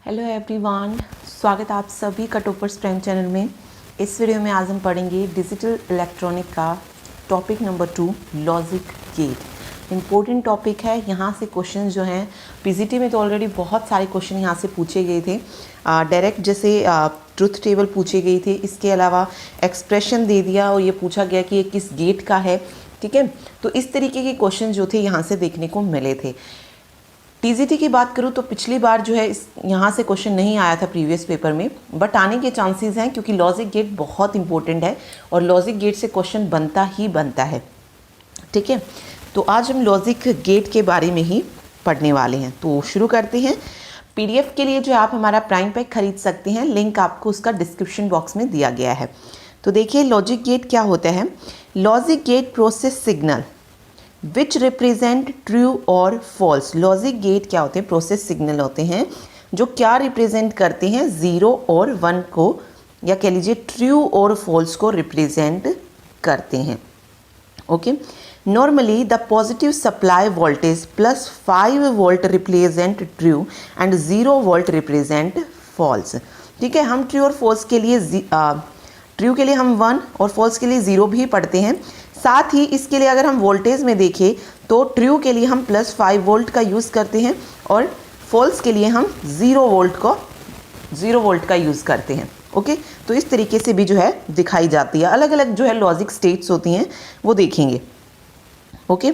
Hello everyone, स्वागत है आप सभी का टॉपर्स प्राइम चैनल में। इस वीडियो में आज हम पढ़ेंगे डिजिटल इलेक्ट्रॉनिक का topic number 2 logic gate. Important topic है। यहाँ से क्वेश्चन जो हैं पीजीटी में तो ऑलरेडी बहुत सारे क्वेश्चन यहाँ से पूछे गए थे। डायरेक्ट जैसे ट्रुथ टेबल पूछे गए थे, इसके अलावा एक्सप्रेशन दे दिया और ये पूछा गया कि ये किस गेट का है। ठीक है, तो इस तरीके के क्वेश्चन जो थे यहाँ से देखने को मिले थे। टीजीटी की बात करूँ तो पिछली बार जो है यहाँ से क्वेश्चन नहीं आया था प्रीवियस पेपर में, बट आने के चांसेस हैं क्योंकि लॉजिक गेट बहुत इंपॉर्टेंट है और लॉजिक गेट से क्वेश्चन बनता ही बनता है। ठीक है, तो आज हम लॉजिक गेट के बारे में ही पढ़ने वाले हैं। तो शुरू करते हैं। पीडीएफ के लिए जो आप हमारा प्राइम पैक खरीद सकते हैं, लिंक आपको उसका डिस्क्रिप्शन बॉक्स में दिया गया है। तो देखिए लॉजिक गेट क्या होता है। Logic gate process signal which represent true और फॉल्स। लॉजिक गेट क्या होते हैं? प्रोसेस सिग्नल होते हैं जो क्या रिप्रेजेंट करते हैं, 0 और 1 को, या कह लीजिए ट्रू और फॉल्स को रिप्रेजेंट करते हैं। Okay, normally the positive supply voltage +5 volt represent true and 0 volt represent false. ठीक है, हम ट्रू और फॉल्स के लिए ट्रू के लिए हम 1 और फॉल्स के लिए 0 भी पढ़ते हैं। साथ ही इसके लिए अगर हम वोल्टेज में देखें तो ट्रू के लिए हम +5 वोल्ट का यूज़ करते हैं और फॉल्स के लिए हम 0 वोल्ट का यूज़ करते हैं। ओके, तो इस तरीके से भी जो है दिखाई जाती है। अलग अलग जो है लॉजिक स्टेट्स होती हैं वो देखेंगे। Okay,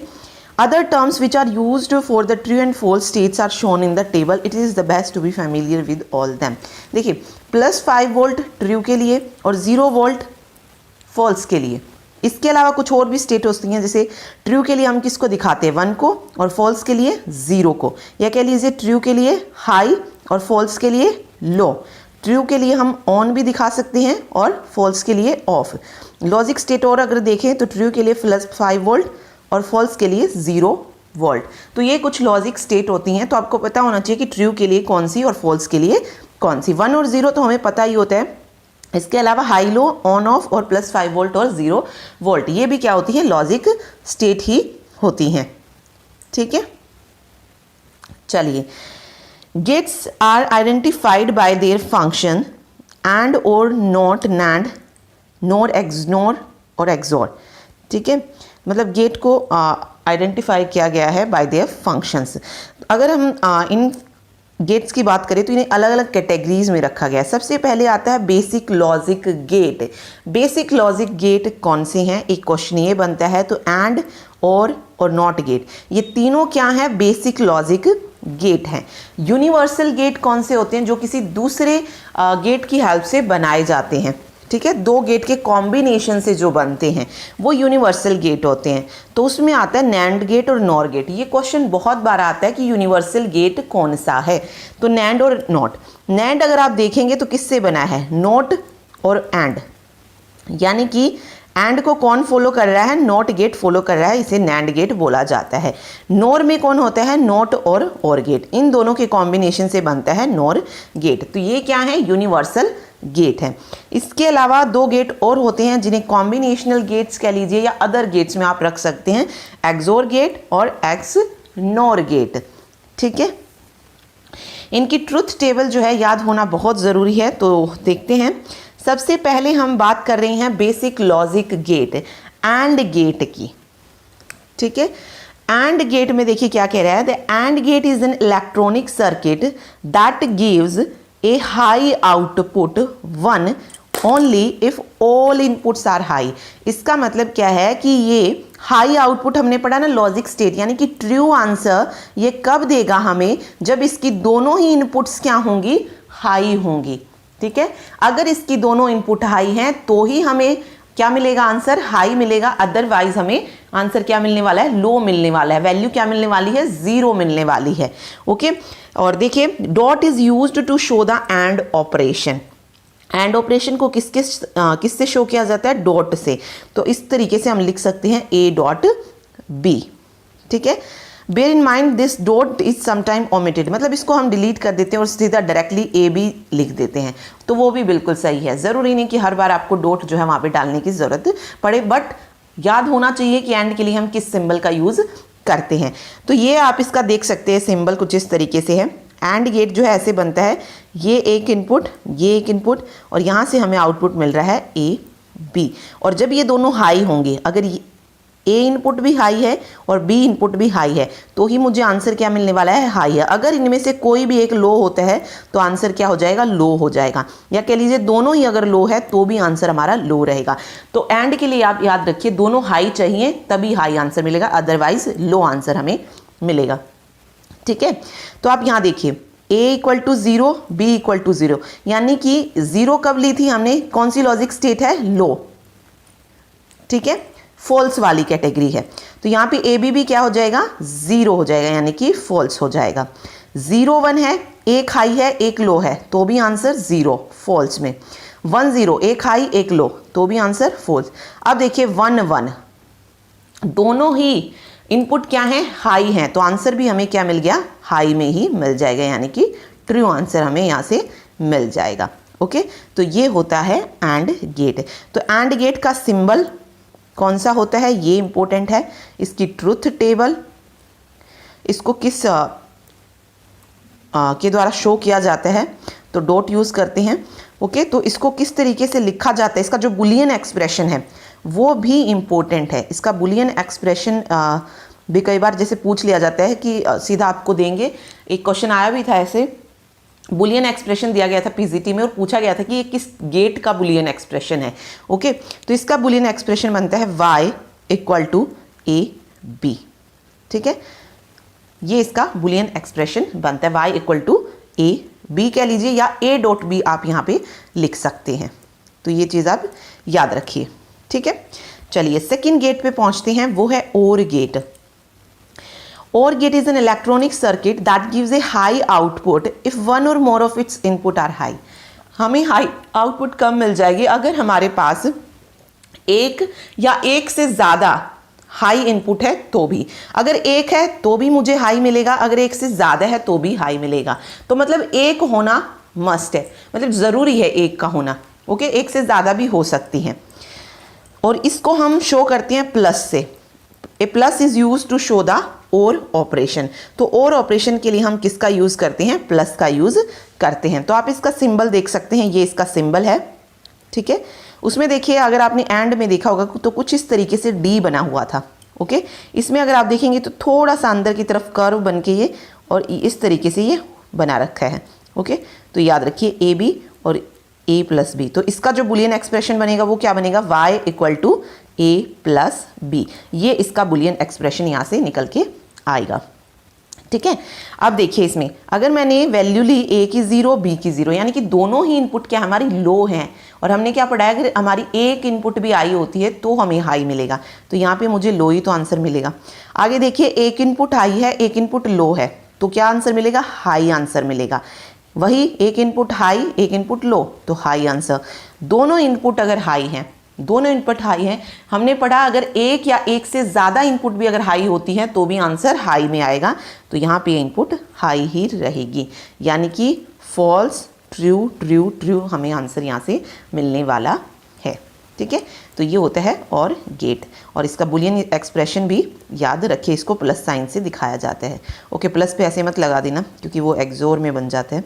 other terms which are used for the true and false states are shown in the table. It is the best to be familiar with all them. देखिए +5 वोल्ट ट्रू के लिए और 0 volt false के लिए। इसके अलावा कुछ और भी स्टेट होती हैं, जैसे ट्रू के लिए हम किसको दिखाते हैं, 1 को, और फॉल्स के लिए 0 को, या कह लीजिए ट्रू के लिए हाई और फॉल्स के लिए लो। ट्रू के लिए हम ऑन भी दिखा सकते हैं और फॉल्स के लिए ऑफ। लॉजिक स्टेट और अगर देखें तो ट्रू के लिए +5 वोल्ट और फॉल्स के लिए 0 वोल्ट। तो ये कुछ लॉजिक स्टेट होती हैं। तो आपको पता होना चाहिए कि ट्रू के लिए कौन सी और फॉल्स के लिए कौन सी। 1 और 0 तो हमें पता ही होता है। इसके अलावा हाई लो, ऑन ऑफ और +5 वोल्ट और 0 वोल्ट, ये भी क्या होती है, लॉजिक स्टेट ही होती हैं। ठीक है, चलिए। Gates are identified by their function AND OR NOT, NAND, NOR, XNOR और एक्सोर। ठीक है, मतलब गेट को आइडेंटिफाई किया गया है बाय देयर फंक्शंस। अगर हम इन गेट्स की बात करें तो इन्हें अलग अलग कैटेगरीज में रखा गया है। सबसे पहले आता है basic logic gate. Basic logic gate कौन से हैं, एक क्वेश्चन ये बनता है। तो एंड, और नॉट गेट, ये तीनों क्या है, बेसिक लॉजिक गेट हैं। यूनिवर्सल गेट कौन से होते हैं, जो किसी दूसरे गेट की हेल्प से बनाए जाते हैं। ठीक है, 2 गेट के कॉम्बिनेशन से जो बनते हैं वो यूनिवर्सल गेट होते हैं। तो उसमें आता है नैंड गेट और नॉर गेट। ये क्वेश्चन बहुत बार आता है कि यूनिवर्सल गेट कौन सा है। तो नैंड और नॉट। नैंड अगर आप देखेंगे तो किससे बना है, नॉट और एंड, यानी कि एंड को कौन फॉलो कर रहा है, नॉट गेट फॉलो कर रहा है, इसे नैंड गेट बोला जाता है। नॉर में कौन होता है, नॉट और गेट, इन दोनों के कॉम्बिनेशन से बनता है नॉर गेट। तो ये क्या है, यूनिवर्सल गेट है। इसके अलावा 2 गेट और होते हैं जिन्हें कॉम्बिनेशनल गेट्स कह लीजिए, या अदर गेट्स में आप रख सकते हैं, एक्सोर गेट और एक्सनोर गेट। ठीक है, इनकी ट्रुथ टेबल जो है याद होना बहुत ज़रूरी है। तो देखते हैं। सबसे पहले हम बात कर रहे हैं basic logic gate, AND gate की। ठीक है, एंड गेट में देखिए क्या कह रहा है, the AND gate is an electronic circuit that gives a high output 1 only if all inputs are high. इसका मतलब क्या है कि ये हाई आउटपुट हमने पढ़ा ना, लॉजिक स्टेट, यानी कि ट्रू आंसर ये कब देगा हमें, जब इसकी दोनों ही इनपुट्स क्या होंगी, हाई होंगी। ठीक है, अगर इसकी दोनों इनपुट हाई हैं तो ही हमें क्या मिलेगा, आंसर हाई मिलेगा। अदरवाइज हमें आंसर क्या मिलने वाला है, लो मिलने वाला है। वैल्यू क्या मिलने वाली है, 0 मिलने वाली है। ओके, और देखिए dot is used to show the AND operation. AND operation को किससे शो किया जाता है, डॉट से। तो इस तरीके से हम लिख सकते हैं A.B। ठीक है, bear in mind this dot is sometime omitted, मतलब इसको हम डिलीट कर देते हैं और सीधा डायरेक्टली AB लिख देते हैं, तो वो भी बिल्कुल सही है। ज़रूरी नहीं कि हर बार आपको डॉट जो है वहाँ पे डालने की ज़रूरत पड़े, बट याद होना चाहिए कि एंड के लिए हम किस सिंबल का यूज़ करते हैं। तो ये आप इसका देख सकते हैं, सिंबल कुछ इस तरीके से है, एंड गेट जो है ऐसे बनता है, ये एक इनपुट, ये एक इनपुट, और यहाँ से हमें आउटपुट मिल रहा है ए बी। और जब ये दोनों हाई होंगे, अगर ए इनपुट भी हाई है और बी इनपुट भी हाई है, तो ही मुझे आंसर क्या मिलने वाला है, हाई है। अगर इनमें से कोई भी एक लो होता है तो आंसर क्या हो जाएगा, लो हो जाएगा। या कह लीजिए दोनों ही अगर लो है तो भी आंसर हमारा लो रहेगा। तो एंड के लिए आप याद रखिए दोनों हाई चाहिए तभी हाई आंसर मिलेगा, अदरवाइज लो आंसर हमें मिलेगा। ठीक है, तो आप यहाँ देखिए a equal to 0, B equal to 0, यानी कि 0 कब ली थी हमने, कौन सी लॉजिक स्टेट है, लो। ठीक है, फॉल्स वाली कैटेगरी है। तो यहाँ पे ए बी भी क्या हो जाएगा, 0 हो जाएगा, यानी कि फॉल्स हो जाएगा। 0 1 है, एक हाई है एक लो है, तो भी आंसर 0 फॉल्स में। 1 0, एक हाई एक लो, तो भी आंसर फॉल्स। अब देखिए 1 1, दोनों ही इनपुट क्या है, हाई हैं, तो आंसर भी हमें क्या मिल गया, हाई में ही मिल जाएगा, यानी कि ट्रू आंसर हमें यहाँ से मिल जाएगा। ओके, तो ये होता है एंड गेट। तो एंड गेट का सिंबल कौन सा होता है, ये इंपॉर्टेंट है। इसकी ट्रुथ टेबल, इसको किस के द्वारा शो किया जाता है, तो डॉट यूज़ करते हैं। ओके, तो इसको किस तरीके से लिखा जाता है, इसका जो बुलियन एक्सप्रेशन है वो भी इम्पोर्टेंट है। इसका बुलियन एक्सप्रेशन भी कई बार जैसे पूछ लिया जाता है कि सीधा आपको देंगे, एक क्वेश्चन आया भी था ऐसे, बुलियन एक्सप्रेशन दिया गया था पीजीटी में और पूछा गया था कि ये किस गेट का बुलियन एक्सप्रेशन है। ओके, तो इसका बुलियन एक्सप्रेशन बनता है y equal to A B. ठीक है, ये इसका बुलियन एक्सप्रेशन बनता है, y equal to A B कह लीजिए, या a डॉट बी आप यहाँ पे लिख सकते हैं। तो ये चीज़ आप याद रखिए। ठीक है, चलिए सेकेंड गेट पे पहुँचते हैं, वो है OR gate. OR gate is an electronic circuit that gives a high output if one or more of its input are high। हमें हाई आउटपुट कब मिल जाएगी, अगर हमारे पास एक या एक से ज़्यादा हाई इनपुट है तो भी। अगर एक है तो भी मुझे हाई मिलेगा, अगर एक से ज़्यादा है तो भी हाई मिलेगा। तो मतलब एक होना मस्ट है, मतलब ज़रूरी है एक का होना। ओके, एक से ज़्यादा भी हो सकती हैं, और इसको हम शो करते हैं प्लस से। A plus is use to show the OR operation. तो OR ऑपरेशन के लिए हम किसका यूज करते हैं, प्लस का यूज करते हैं। तो आप इसका सिंबल देख सकते हैं, ये इसका सिंबल है। ठीक है, उसमें देखिए अगर आपने एंड में देखा होगा तो कुछ इस तरीके से D बना हुआ था। ओके, इसमें अगर आप देखेंगे तो थोड़ा सा अंदर की तरफ कर्व बन के ये और इस तरीके से ये बना रखा है। ओके, तो याद रखिए ए बी और ए प्लस बी। तो इसका जो बुलियन एक्सप्रेशन बनेगा वो क्या बनेगा, y equal to A plus B. ये इसका बुलियन एक्सप्रेशन यहाँ से निकल के आएगा। ठीक है, अब देखिए इसमें अगर मैंने वैल्यू ली ए की 0 बी की 0, यानी कि दोनों ही इनपुट क्या हमारी लो हैं, और हमने क्या पढ़ा है अगर हमारी एक इनपुट भी आई होती है तो हमें हाई मिलेगा। तो यहाँ पे मुझे लो ही तो आंसर मिलेगा। आगे देखिए एक इनपुट हाई है एक इनपुट लो है, तो क्या आंसर मिलेगा, हाई आंसर मिलेगा। वही एक इनपुट हाई एक इनपुट लो, तो हाई आंसर। दोनों इनपुट अगर हाई हैं, दोनों इनपुट हाई हैं, हमने पढ़ा अगर एक या एक से ज़्यादा इनपुट भी अगर हाई होती है तो भी आंसर हाई में आएगा। तो यहाँ पे इनपुट हाई ही रहेगी, यानी कि फॉल्स ट्रू ट्रू ट्रू हमें आंसर यहाँ से मिलने वाला है। ठीक है, तो ये होता है OR गेट, और इसका बुलियन एक्सप्रेशन भी याद रखिए, इसको प्लस साइन से दिखाया जाता है। ओके, प्लस पे ऐसे मत लगा देना क्योंकि वो एक्सोर में बन जाता है,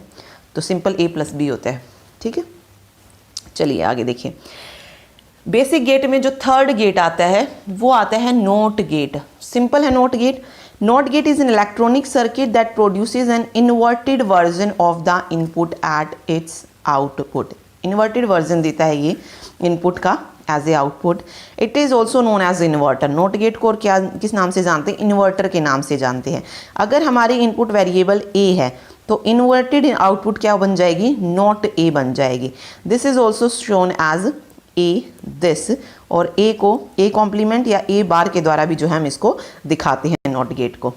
तो सिंपल A प्लस बी होता है। ठीक है, चलिए आगे देखिए। बेसिक गेट में जो थर्ड गेट आता है वो आता है नॉट गेट। सिंपल है not gate. Not gate is an electronic circuit that produces an inverted version of the input at its output. Inverted version देता है ये इनपुट का as a output. It is also known as inverter. Not gate को और क्या किस नाम से जानते हैं, इन्वर्टर के नाम से जानते हैं। अगर हमारी इनपुट वेरिएबल ए है तो इन्वर्टेड आउटपुट क्या बन जाएगी, नॉट ए बन जाएगी। This is also shown as a this, और ए को ए कॉम्प्लीमेंट या ए बार के द्वारा भी जो है हम इसको दिखाते हैं नॉट गेट को।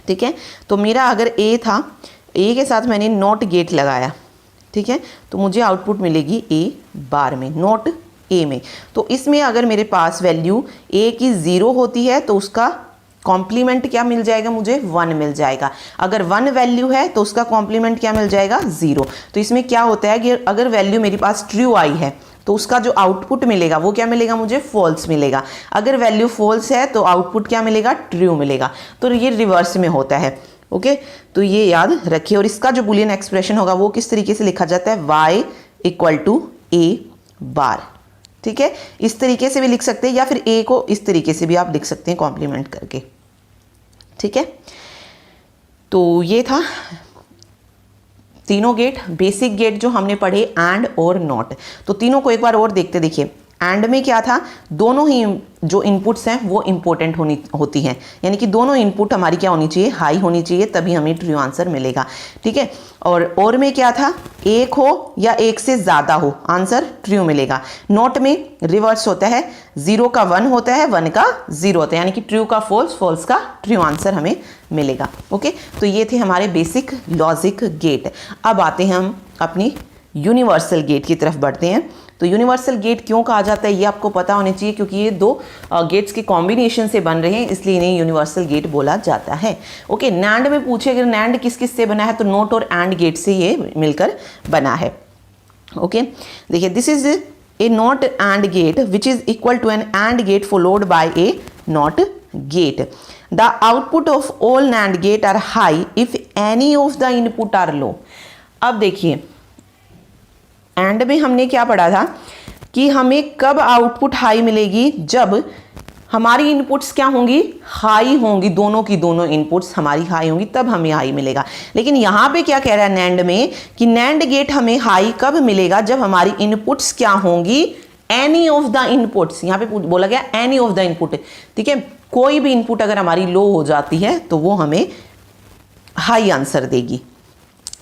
ठीक है, तो मेरा अगर ए था, ए के साथ मैंने नॉट गेट लगाया, ठीक है, तो मुझे आउटपुट मिलेगी ए बार में, नॉट ए में। तो इसमें अगर मेरे पास वैल्यू ए की 0 होती है तो उसका कॉम्प्लीमेंट क्या मिल जाएगा, मुझे 1 मिल जाएगा। अगर 1 वैल्यू है तो उसका कॉम्प्लीमेंट क्या मिल जाएगा, 0। तो इसमें क्या होता है कि अगर वैल्यू मेरे पास ट्रू आई है तो उसका जो आउटपुट मिलेगा वो क्या मिलेगा, मुझे फॉल्स मिलेगा। अगर वैल्यू फॉल्स है तो आउटपुट क्या मिलेगा, ट्रू मिलेगा। तो ये रिवर्स में होता है। ओके, तो ये याद रखिए। और इसका जो बुलियन एक्सप्रेशन होगा वो किस तरीके से लिखा जाता है, y = a बार। ठीक है, इस तरीके से भी लिख सकते हैं या फिर a को इस तरीके से भी आप लिख सकते हैं कॉम्प्लीमेंट करके। ठीक है, तो ये था तीनों गेट, बेसिक गेट जो हमने पढ़े एंड और नॉट। तो तीनों को एक बार और देखते। देखिए एंड में क्या था, दोनों ही जो इनपुट्स हैं वो इंपॉर्टेंट होती हैं, यानी कि दोनों इनपुट हमारी क्या होनी चाहिए, हाई होनी चाहिए, तभी हमें ट्रू आंसर मिलेगा। ठीक है, और में क्या था, एक हो या एक से ज़्यादा हो, आंसर ट्रू मिलेगा। नॉट में रिवर्स होता है, 0 का 1 होता है, 1 का 0 होता है, यानी कि ट्रू का फॉल्स, फॉल्स का ट्रू आंसर हमें मिलेगा। ओके, तो ये थे हमारे बेसिक लॉजिक गेट। अब आते हैं हम अपनी यूनिवर्सल गेट की तरफ बढ़ते हैं। तो यूनिवर्सल गेट क्यों कहा जाता है ये आपको पता होना चाहिए, क्योंकि ये दो गेट्स के कॉम्बिनेशन से बन रहे हैं, इसलिए इन्हें यूनिवर्सल गेट बोला जाता है। ओके, नैंड में पूछे अगर नैंड किस किस से बना है, तो नोट और एंड गेट से ये मिलकर बना है। ओके, देखिए this is a not and gate which is equal to an and gate followed by a not gate. The output of all nand gate are high if any of the input are low. अब देखिए and में हमने क्या पढ़ा था कि हमें कब आउटपुट हाई मिलेगी, जब हमारी इनपुट्स क्या होंगी, हाई होंगी, दोनों की दोनों इनपुट्स हमारी हाई होंगी, तब हमें हाई मिलेगा। लेकिन यहाँ पे क्या कह रहा है नैंड में कि नैंड गेट हमें हाई कब मिलेगा, जब हमारी इनपुट्स क्या होंगी, एनी ऑफ द इनपुट्स। यहाँ पे बोला गया एनी ऑफ द इनपुट। ठीक है, कोई भी इनपुट अगर हमारी लो हो जाती है तो वो हमें हाई आंसर देगी।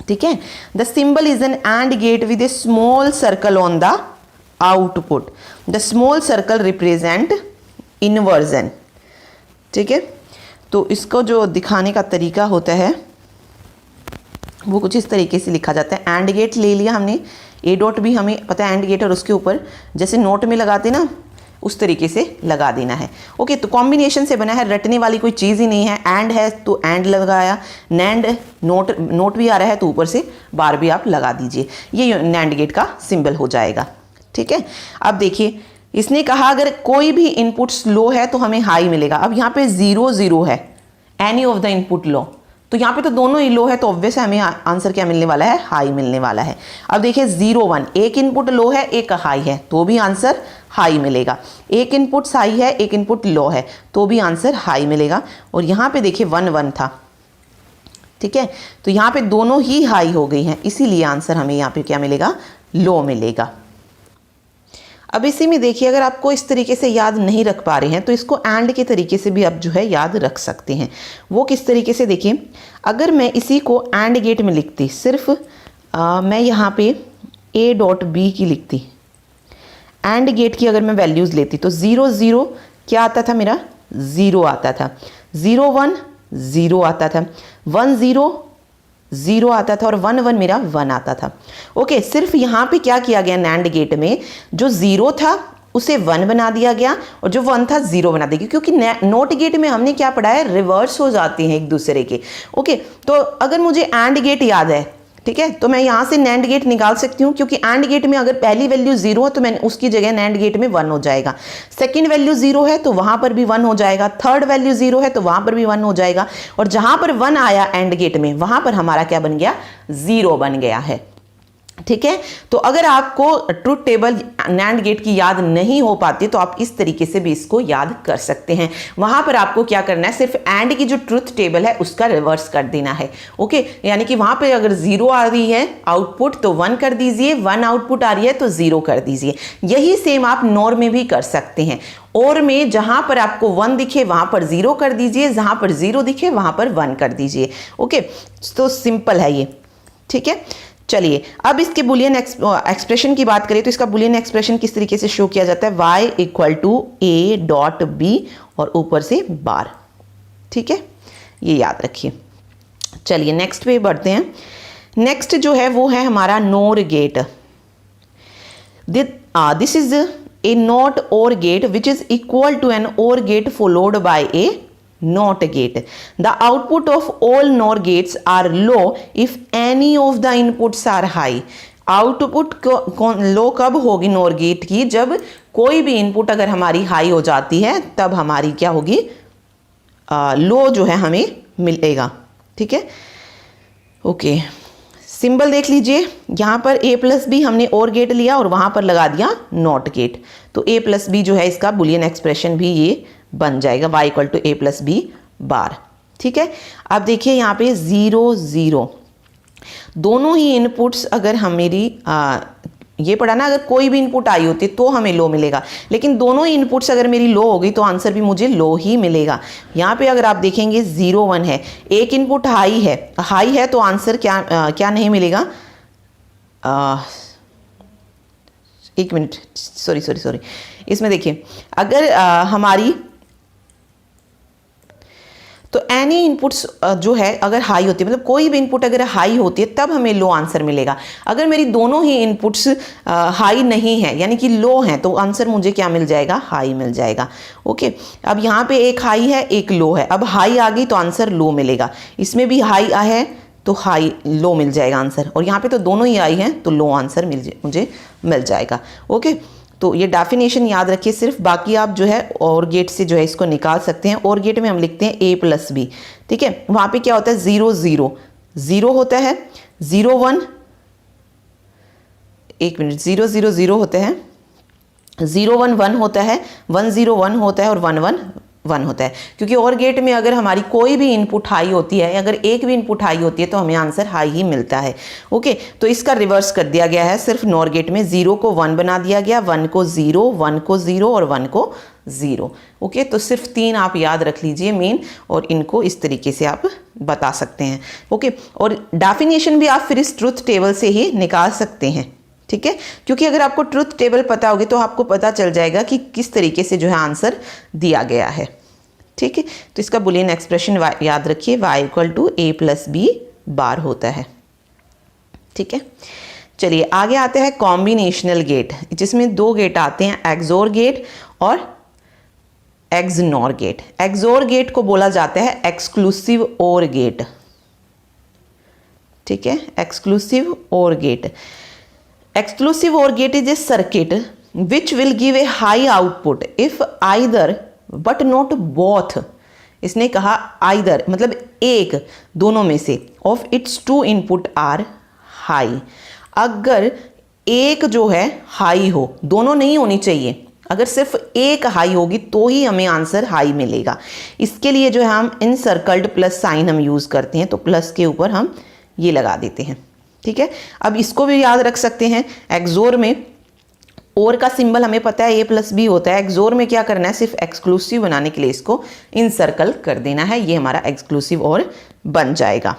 ठीक है, the symbol is an and gate with a small circle on the output. The small circle represent inversion. ठीक है, तो इसको जो दिखाने का तरीका होता है वो कुछ इस तरीके से लिखा जाता है। एंड गेट ले लिया हमने, ए डॉट भी हमें पता है एंड गेट, और उसके ऊपर जैसे नोट में लगाते ना उस तरीके से लगा देना है। ओके, तो कॉम्बिनेशन से बना है, रटने वाली कोई चीज़ ही नहीं है। एंड है तो एंड लगाया, नैंड नोट भी आ रहा है तो ऊपर से बार भी आप लगा दीजिए, ये नैंड गेट का सिंबल हो जाएगा। ठीक है, अब देखिए इसने कहा अगर कोई भी इनपुट लो है तो हमें हाई मिलेगा। अब यहाँ पे 0 0 है, any of the input low, तो यहाँ पे तो दोनों ही लो है, तो ऑब्वियस है हमें आंसर क्या मिलने वाला है, हाई मिलने वाला है। अब देखिए 0 1, एक इनपुट लो है एक हाई है, तो भी आंसर हाई मिलेगा। एक इनपुट हाई है एक इनपुट लो है, तो भी आंसर हाई मिलेगा। और यहाँ पे देखिए 1 1 था। ठीक है, तो यहाँ पे दोनों ही हाई हो गई हैं, इसीलिए आंसर हमें यहाँ पे क्या मिलेगा, लो मिलेगा। अब इसी में देखिए अगर आपको इस तरीके से याद नहीं रख पा रहे हैं तो इसको एंड के तरीके से भी आप जो है याद रख सकते हैं। वो किस तरीके से, देखिए अगर मैं इसी को एंड गेट में लिखती, सिर्फ मैं यहाँ पे a डॉट बी की लिखती, एंड गेट की अगर मैं वैल्यूज़ लेती तो 0 0 क्या आता था मेरा, 0 आता था, 0 1 0 आता था, 1 0 0 आता था, और 1 1 मेरा 1 आता था। ओके, सिर्फ यहाँ पे क्या किया गया नैंड गेट में, जो 0 था उसे 1 बना दिया गया और जो 1 था 0 बना दिया, क्योंकि नोट गेट में हमने क्या पढ़ा है, रिवर्स हो जाते हैं एक दूसरे के। ओके, तो अगर मुझे एंड गेट याद है, ठीक है, तो मैं यहाँ से नैंड गेट निकाल सकती हूँ, क्योंकि एंड गेट में अगर पहली वैल्यू 0 है तो मैंने उसकी जगह नैंड गेट में 1 हो जाएगा। सेकंड वैल्यू 0 है तो वहाँ पर भी 1 हो जाएगा, थर्ड वैल्यू 0 है तो वहाँ पर भी 1 हो जाएगा, और जहाँ पर 1 आया एंड गेट में वहाँ पर हमारा क्या बन गया, 0 बन गया है। ठीक है, तो अगर आपको ट्रुथ टेबल नैंड गेट की याद नहीं हो पाती तो आप इस तरीके से भी इसको याद कर सकते हैं। वहां पर आपको क्या करना है, सिर्फ एंड की जो ट्रुथ टेबल है उसका रिवर्स कर देना है। ओके, यानी कि वहां पे अगर 0 आ रही है आउटपुट तो 1 कर दीजिए, 1 आउटपुट आ रही है तो 0 कर दीजिए। यही सेम आप नॉर में भी कर सकते हैं। और में जहां पर आपको 1 दिखे वहां पर 0 कर दीजिए, जहां पर 0 दिखे वहां पर 1 कर दीजिए। ओके, तो सिंपल है ये। ठीक है, चलिए अब इसके बुलियन एक्सप्रेशन की बात करें तो इसका बुलियन एक्सप्रेशन किस तरीके से शो किया जाता है, y = a डॉट बी और ऊपर से बार। ठीक है, ये याद रखिए। चलिए नेक्स्ट पे बढ़ते हैं। नेक्स्ट जो है वो है हमारा nor gate. This is a not or gate which is equal to an or gate followed by a not gate. The output of all NOR gates are low if any of the inputs are high. Output low कब होगी NOR gate की, जब कोई भी input अगर हमारी high हो जाती है तब हमारी क्या होगी, लो जो है हमें मिलेगा। ठीक है, ओके। सिंबल देख लीजिए, यहाँ पर a प्लस बी हमने और गेट लिया और वहाँ पर लगा दिया नॉट गेट, तो a प्लस बी जो है इसका बुलियन एक्सप्रेशन भी ये बन जाएगा y equal to a plus B bar. ठीक है, अब देखिए यहाँ पे 0 0 दोनों ही इनपुट्स अगर हम मेरी ये पढ़ा ना, अगर कोई भी इनपुट आई होती है तो हमें लो मिलेगा, लेकिन दोनों ही इनपुट्स अगर मेरी लो हो गई तो आंसर भी मुझे लो ही मिलेगा। यहाँ पे अगर आप देखेंगे 0 1 है, एक इनपुट हाई है तो आंसर क्या नहीं मिलेगा, एक मिनट, सॉरी, इसमें देखिए अगर हमारी तो एनी इनपुट्स जो है अगर हाई होती है, मतलब कोई भी इनपुट अगर हाई होती है तब हमें लो आंसर मिलेगा। अगर मेरी दोनों ही इनपुट्स हाई नहीं है यानी कि लो हैं तो आंसर मुझे क्या मिल जाएगा, हाई मिल जाएगा। ओके, अब यहाँ पे एक हाई है एक लो है, अब हाई आ गई तो आंसर लो मिलेगा, इसमें भी हाई है तो हाई लो मिल जाएगा आंसर, और यहाँ पे तो दोनों ही आई हैं तो लो आंसर मुझे मिल जाएगा। ओके, तो ये डेफिनेशन याद रखिए सिर्फ, बाकी आप जो है और गेट से जो है इसको निकाल सकते हैं। और गेट में हम लिखते हैं a प्लस बी, ठीक है, वहाँ पे क्या होता है 0 0 0 होता है, 0 1 एक मिनट 0 0 0 होते हैं, 0 1 1 होता है, 1 0 1 होता है और 1 1 1 होता है, क्योंकि और गेट में अगर हमारी कोई भी इनपुट हाई होती है, अगर एक भी इनपुट हाई होती है तो हमें आंसर हाई ही मिलता है। ओके, तो इसका रिवर्स कर दिया गया है, सिर्फ नॉर गेट में 0 को 1 बना दिया गया, 1 को 0, 1 को 0 और 1 को 0। ओके, तो सिर्फ 3 आप याद रख लीजिए मेन, और इनको इस तरीके से आप बता सकते हैं। ओके, और डेफिनेशन भी आप फिर इस ट्रुथ टेबल से ही निकाल सकते हैं, ठीक है, क्योंकि अगर आपको ट्रुथ टेबल पता होगी तो आपको पता चल जाएगा कि किस तरीके से जो है आंसर दिया गया है। ठीक है, तो इसका बुलियन एक्सप्रेशन याद रखिए y equal to a plus B bar होता है। ठीक है, चलिए आगे आते हैं कॉम्बिनेशनल गेट, जिसमें 2 गेट आते हैं, एक्सोर गेट और एक्सनॉर गेट। एक्सोर गेट को बोला जाता है एक्सक्लूसिव और गेट। ठीक है, एक्सक्लूसिव और gate. Exclusive OR gate is a circuit which will give a high output if either but not both, इसने कहा either मतलब एक, दोनों में से, of its 2 input are high। अगर एक जो है हाई हो, दोनों नहीं होनी चाहिए, अगर सिर्फ एक हाई होगी तो ही हमें आंसर हाई मिलेगा। इसके लिए जो है हम इनसर्कल्ड प्लस साइन हम यूज़ करते हैं, तो प्लस के ऊपर हम ये लगा देते हैं। ठीक है, अब इसको भी याद रख सकते हैं, एक्सोर में और का सिंबल हमें पता है a प्लस बी होता है, एक्सोर में क्या करना है, सिर्फ एक्सक्लूसिव बनाने के लिए इसको इनसर्कल कर देना है, ये हमारा एक्सक्लूसिव और बन जाएगा।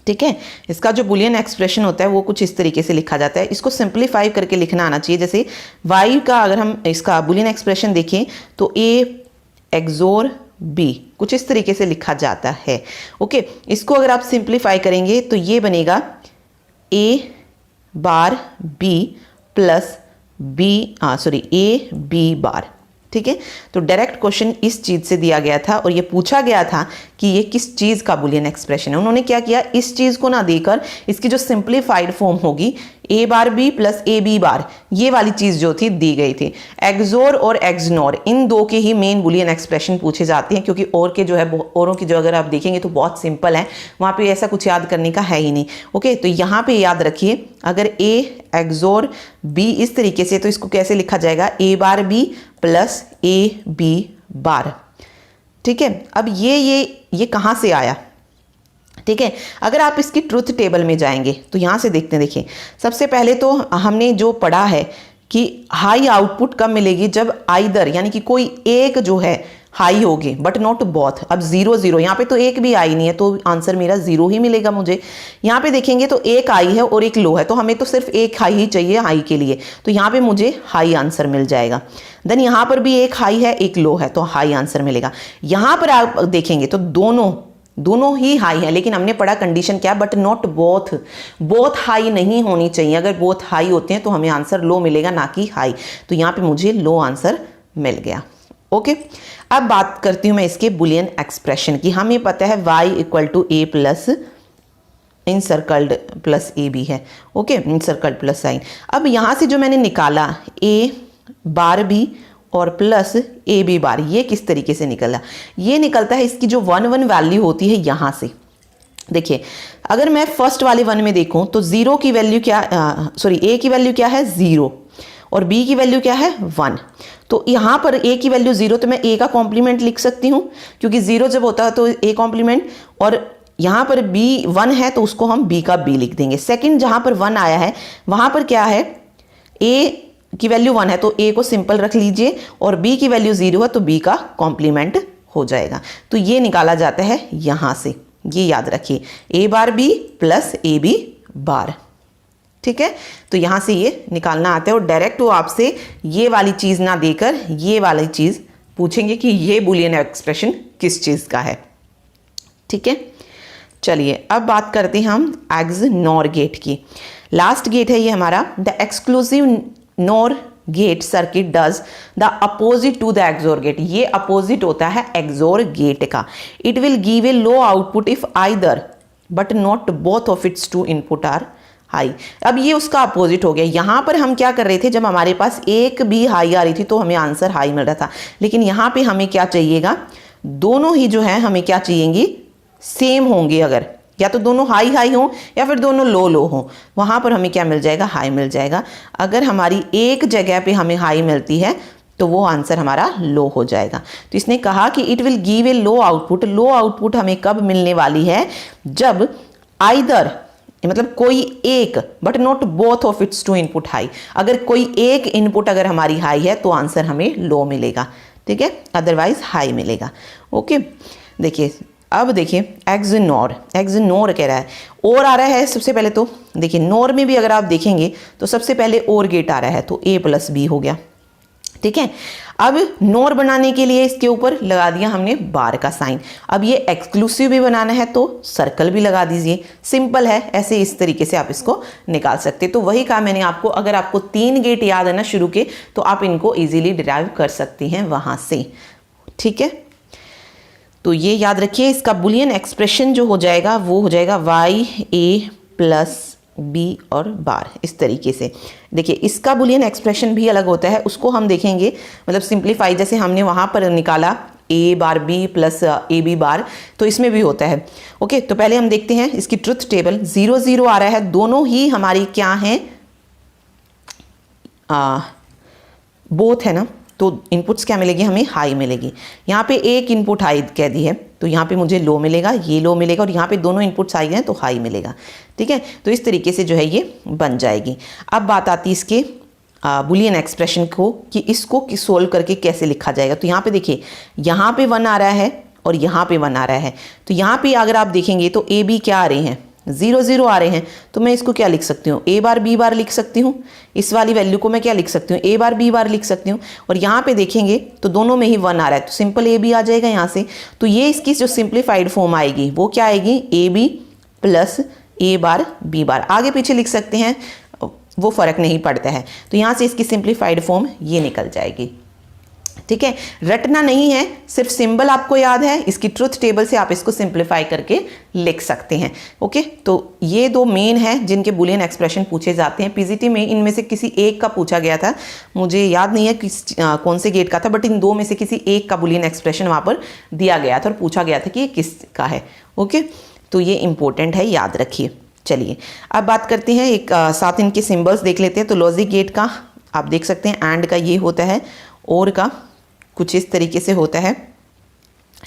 ठीक है, इसका जो बुलियन एक्सप्रेशन होता है वो कुछ इस तरीके से लिखा जाता है, इसको सिंप्लीफाई करके लिखना आना चाहिए। जैसे y का अगर हम इसका बुलियन एक्सप्रेशन देखें तो a एक्सोर b कुछ इस तरीके से लिखा जाता है। ओके, इसको अगर आप सिंप्लीफाई करेंगे तो ये बनेगा a bar b plus a b बार। ठीक है, तो डायरेक्ट क्वेश्चन इस चीज़ से दिया गया था और ये पूछा गया था कि ये किस चीज़ का बुलियन एक्सप्रेशन है। उन्होंने क्या किया, इस चीज़ को ना देकर इसकी जो सिंप्लीफाइड फॉर्म होगी a bar b plus a b बार, ये वाली चीज़ जो थी दी गई थी। एक्सोर और एक्सनॉर इन दो के ही मेन बुलियन एक्सप्रेशन पूछे जाते हैं, क्योंकि और के जो है औरों की जो अगर आप देखेंगे तो बहुत सिंपल है, वहाँ पे ऐसा कुछ याद करने का है ही नहीं। ओके, तो यहाँ पे याद रखिए, अगर a एक्सोर b इस तरीके से, तो इसको कैसे लिखा जाएगा, a bar b plus a b बार। ठीक है, अब ये कहाँ से आया। ठीक है, अगर आप इसकी ट्रुथ टेबल में जाएंगे तो यहाँ से देखते हैं, देखिए सबसे पहले तो हमने जो पढ़ा है कि हाई आउटपुट कब मिलेगी, जब आइदर यानी कि कोई एक जो है हाई होगी बट नॉट बोथ। अब 0 0 यहाँ पे तो एक भी आई नहीं है तो आंसर मेरा 0 ही मिलेगा मुझे। यहाँ पे देखेंगे तो एक आई है और एक लो है, तो हमें तो सिर्फ एक हाई ही चाहिए हाई के लिए, तो यहाँ पे मुझे हाई आंसर मिल जाएगा। देन यहाँ पर भी एक हाई है एक लो है तो हाई आंसर मिलेगा। यहाँ पर आप देखेंगे तो दोनों ही हाई है, लेकिन हमने पढ़ा कंडीशन क्या, बट नॉट बोथ हाई नहीं होनी चाहिए। अगर बोथ हाई होते हैं तो हमें आंसर लो मिलेगा, ना कि हाई, तो यहाँ पे मुझे लो आंसर मिल गया। ओके, अब बात करती हूँ मैं इसके बुलियन एक्सप्रेशन की। हमें पता है y equal to a plus encircled plus A B है। Okay, encircled plus sign. अब यहाँ से जो मैंने निकाला a बार b और प्लस ए बी बार, ये किस तरीके से निकला, ये निकलता है इसकी जो 1 1 वैल्यू होती है यहाँ से। देखिए अगर मैं फर्स्ट वाले वन में देखूं तो जीरो की वैल्यू क्या, ए की वैल्यू क्या है 0 और बी की वैल्यू क्या है 1। तो यहाँ पर ए की वैल्यू 0 तो मैं ए का कॉम्प्लीमेंट लिख सकती हूँ क्योंकि 0 जब होता है तो ए कॉम्प्लीमेंट, और यहाँ पर बी 1 है तो उसको हम बी का बी लिख देंगे। सेकंड जहाँ पर 1 आया है वहाँ पर क्या है, ए की वैल्यू 1 है तो ए को सिंपल रख लीजिए और बी की वैल्यू 0 है तो बी का कॉम्प्लीमेंट हो जाएगा। तो ये निकाला जाता है यहाँ से, ये याद रखिए A bar B plus A B bar. ठीक है, तो यहाँ से ये निकालना आता है और डायरेक्ट वो आपसे ये वाली चीज़ ना देकर ये वाली चीज़ पूछेंगे कि ये बूलियन एक्सप्रेशन किस चीज़ का है। ठीक है, चलिए अब बात करते हैं हम एक्स नॉर गेट की। लास्ट गेट है ये हमारा। The exclusive NOR gate circuit does the opposite to the XOR gate. ये अपोजिट होता है एक्सोर गेट का। It will give a low output if either but not both of its two input are high. अब ये उसका opposite हो गया। यहाँ पर हम क्या कर रहे थे, जब हमारे पास एक भी हाई आ रही थी तो हमें आंसर हाई मिल रहा था, लेकिन यहाँ पे हमें क्या चाहिएगा, दोनों ही जो है हमें क्या चाहिएंगी, सेम होंगे। अगर या तो दोनों हाई हाई हों या फिर दोनों लो लो हों, वहाँ पर हमें क्या मिल जाएगा, हाई मिल जाएगा। अगर हमारी एक जगह पे हमें हाई मिलती है तो वो आंसर हमारा लो हो जाएगा। तो इसने कहा कि it will give a low output. Low output हमें कब मिलने वाली है, जब आइदर मतलब कोई एक but not both of its two input high. अगर कोई एक इनपुट अगर हमारी हाई है तो आंसर हमें लो मिलेगा। ठीक है, अदरवाइज हाई मिलेगा। ओके, देखिए अब देखिए एक्स नॉर कह रहा है, और आ रहा है। सबसे पहले तो देखिए नॉर में भी अगर आप देखेंगे तो सबसे पहले और गेट आ रहा है तो a प्लस बी हो गया। ठीक है, अब नॉर बनाने के लिए इसके ऊपर लगा दिया हमने बार का साइन। अब ये एक्सक्लूसिव भी बनाना है तो सर्कल भी लगा दीजिए। सिंपल है, ऐसे इस तरीके से आप इसको निकाल सकते। तो वही कहा मैंने आपको, अगर आपको 3 गेट याद है ना शुरू के, तो आप इनको इजीली डिराइव कर सकती हैं वहां से। ठीक है, तो ये याद रखिए, इसका बुलियन एक्सप्रेशन जो हो जाएगा वो हो जाएगा वाई ए प्लस बी और बार। इस तरीके से देखिए, इसका बुलियन एक्सप्रेशन भी अलग होता है, उसको हम देखेंगे। मतलब सिंप्लीफाई जैसे हमने वहाँ पर निकाला A bar B plus A B bar, तो इसमें भी होता है। ओके, तो पहले हम देखते हैं इसकी ट्रुथ टेबल। 0 0 आ रहा है, दोनों ही हमारी क्या हैं, बोथ है ना, तो इनपुट्स क्या मिलेगी हमें, हाई मिलेगी। यहाँ पे एक इनपुट हाई कह दी है तो यहाँ पे मुझे लो मिलेगा, ये लो मिलेगा, और यहाँ पे दोनों इनपुट्स हाई हैं तो हाई मिलेगा। ठीक है, तो इस तरीके से जो है ये बन जाएगी। अब बात आती है इसके बुलियन एक्सप्रेशन को कि इसको सोल्व करके कैसे लिखा जाएगा। तो यहाँ पे देखिए, यहाँ पे 1 आ रहा है और यहाँ पे 1 आ रहा है। तो यहाँ पे अगर आप देखेंगे तो ए बी क्या आ रहे हैं, 0 0 आ रहे हैं। तो मैं इसको क्या लिख सकती हूँ, ए बार बी बार लिख सकती हूँ। इस वाली वैल्यू को मैं क्या लिख सकती हूँ, ए बार बी बार लिख सकती हूँ। और यहाँ पे देखेंगे तो दोनों में ही 1 आ रहा है तो सिंपल ए बी आ जाएगा यहाँ से। तो ये इसकी जो सिंप्लीफाइड फॉर्म आएगी वो क्या आएगी, A B plus A bar B bar. आगे पीछे लिख सकते हैं, वो फर्क नहीं पड़ता है। तो यहाँ से इसकी सिंप्लीफाइड फॉर्म ये निकल जाएगी। ठीक है, रटना नहीं है, सिर्फ सिंबल आपको याद है, इसकी ट्रुथ टेबल से आप इसको सिंप्लीफाई करके लिख सकते हैं। ओके, तो ये 2 मेन है जिनके बुलियन एक्सप्रेशन पूछे जाते हैं। पीजीटी में इनमें से किसी एक का पूछा गया था, मुझे याद नहीं है कौन से गेट का था, बट इन 2 में से किसी एक का बुलियन एक्सप्रेशन वहाँ पर दिया गया था और पूछा गया था कि ये किस का है। ओके, तो ये इंपॉर्टेंट है, याद रखिए। चलिए अब बात करते हैं, एक साथ इनके सिम्बल्स देख लेते हैं। तो लॉजिक गेट का आप देख सकते हैं, एंड का ये होता है, और का कुछ इस तरीके से होता है।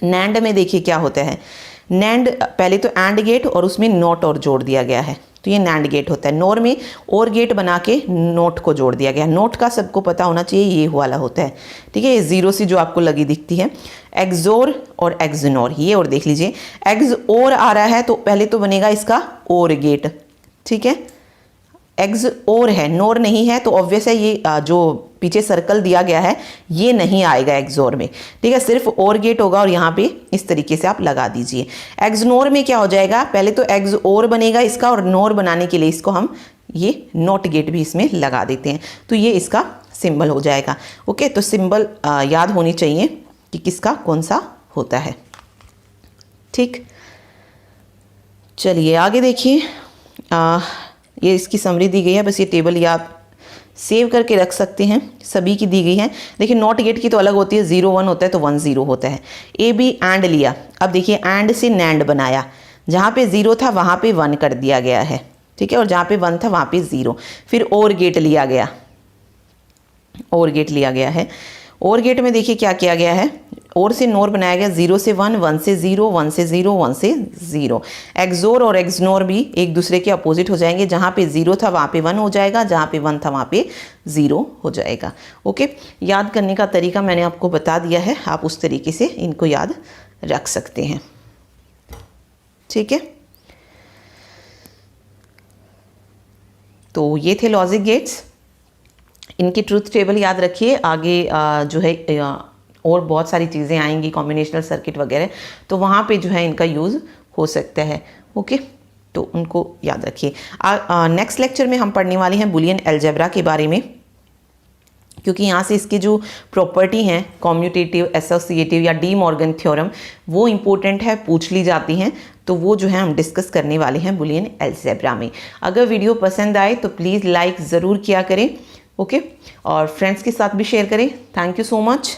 नैंड में देखिए क्या होता है, नैंड पहले तो एंड गेट और उसमें नॉट और जोड़ दिया गया है, तो ये नैंड गेट होता है। नॉर में और गेट बना के नोट को जोड़ दिया गया। नोट का सबको पता होना चाहिए, ये वाला होता है। ठीक है, ये 0 सी जो आपको लगी दिखती है। एक्सोर और एक्सनोर, ये और देख लीजिए, एक्स और आ रहा है तो पहले तो बनेगा इसका और गेट। ठीक है, एक्स और है, नोर नहीं है, तो ऑब्वियस है ये जो पीछे सर्कल दिया गया है ये नहीं आएगा एक्सोर में। ठीक है, सिर्फ और गेट होगा और यहाँ पे इस तरीके से आप लगा दीजिए। एक्सनोर में क्या हो जाएगा, पहले तो एक्स और बनेगा इसका, और नोर बनाने के लिए इसको हम ये नॉट गेट भी इसमें लगा देते हैं, तो ये इसका सिंबल हो जाएगा। ओके, तो सिंबल याद होनी चाहिए कि किसका कौन सा होता है। ठीक, चलिए आगे देखिए, ये इसकी समरी दी गई है, बस ये टेबल ये आप सेव करके रख सकते हैं, सभी की दी गई है। देखिए नॉट गेट की तो अलग होती है, 0 1 होता है तो 1 0 होता है। ए बी एंड लिया, अब देखिए एंड से नैंड बनाया, जहाँ पे 0 था वहाँ पे 1 कर दिया गया है, ठीक है, और जहाँ पे 1 था वहाँ पे 0। फिर और गेट लिया गया, और गेट लिया गया है। और गेट में देखिए क्या किया गया है, और से नोर बनाया गया, 0 से 1, 1 से 0, 1 से 0, 1 से 0। एक्सोर और एक्सनोर भी एक दूसरे के अपोजिट हो जाएंगे, जहाँ पे 0 था वहाँ पे 1 हो जाएगा, जहाँ पे 1 था वहाँ पे 0 हो जाएगा। ओके, याद करने का तरीका मैंने आपको बता दिया है, आप उस तरीके से इनको याद रख सकते हैं, ठीक है। तो ये थे लॉजिक गेट्स, इनकी ट्रूथ टेबल याद रखिए। आगे जो है और बहुत सारी चीज़ें आएंगी, कॉम्बिनेशनल सर्किट वगैरह, तो वहाँ पे जो है इनका यूज़ हो सकता है। ओके, तो उनको याद रखिए। नेक्स्ट लेक्चर में हम पढ़ने वाले हैं बुलियन अलजेब्रा के बारे में, क्योंकि यहाँ से इसकी जो प्रॉपर्टी हैं कॉम्यूटेटिव, एसोसिएटिव या डी मॉर्गन थ्योरम, वो इम्पोर्टेंट है, पूछ ली जाती हैं, तो वो जो है हम डिस्कस करने वाले हैं बुलियन अलजेब्रा में। अगर वीडियो पसंद आए तो प्लीज़ लाइक ज़रूर किया करें, ओके, और फ्रेंड्स के साथ भी शेयर करें। Thank you so much.